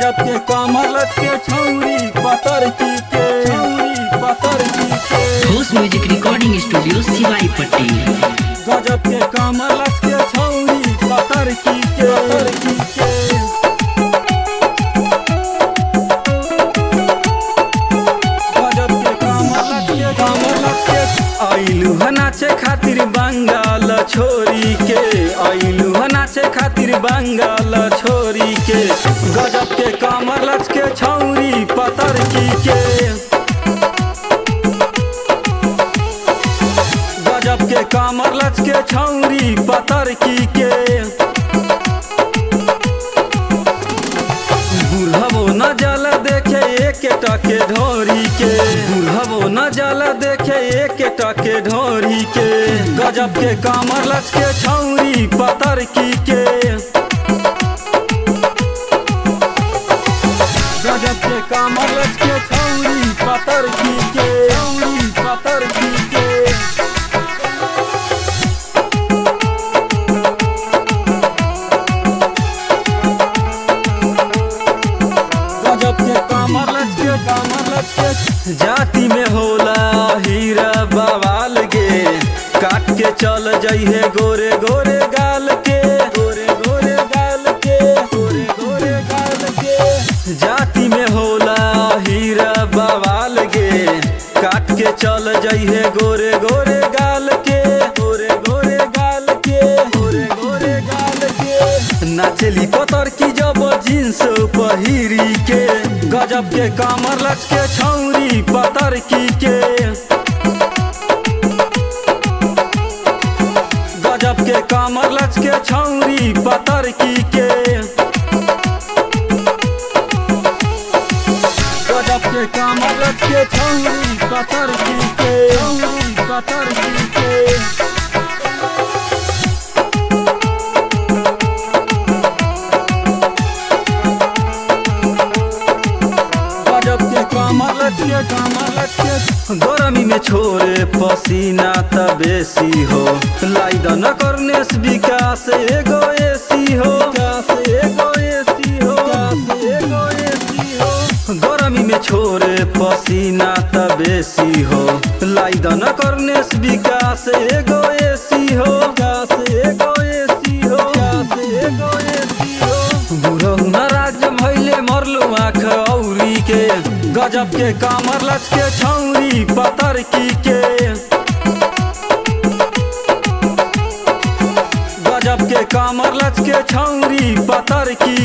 गजब के कमर लचके छौरी पतर की के ठोस म्यूजिक रिकॉर्डिंग स्टूडियो सिवाई पट्टी। गजब के कमर लचके छौरी पतर की के गजब के कमर लचके आइलू नाचे खातिर बंगाल छोरी के आइलू नाचे खातिर बंगाल छोरी के गजब के कमर लचके छौरी पतर की के गजब के कमर लचके छौरी पतर की के बुढ़बो न जल देखे एक टके ढोरी के बुढ़बो न जल देखे एक टके ढोरी के गजब के कमर लचके छौरी पतर की के गजब के कमर लचके छौरी पतर की के पतर की के जाति में होला हीरा बवाल गे काट के चल जइहे गोरे गोरे गाल के गोरे गोरे गाल के गोरे गोरे गाल के जाति में होला हीरा बवाल गे काट के चल जइहे गोरे गोरे गाल के गोरे गोरे गाल के गोरे गोरे गाल के नाचली पतर की जब जींस पहिरी के गजब के कमर लचके छौरी पतर की के गजब के कमर लचके छौरी पतर की के गजब के कमर लचके छौरी पतर की के पतर की के गरमी में छोरे पसीना त बेसी हो लाइद न करने विकास एगो एसी हो गरमी में छोरे पसीना त बेसी हो लाइद न करने विकास एगो एसी हो बुढ़ो नाराज भैले मरलू आँख औरी के गजब के कमर लचके छौरी पतर की के गजब के कमर लचके छौरी पतर की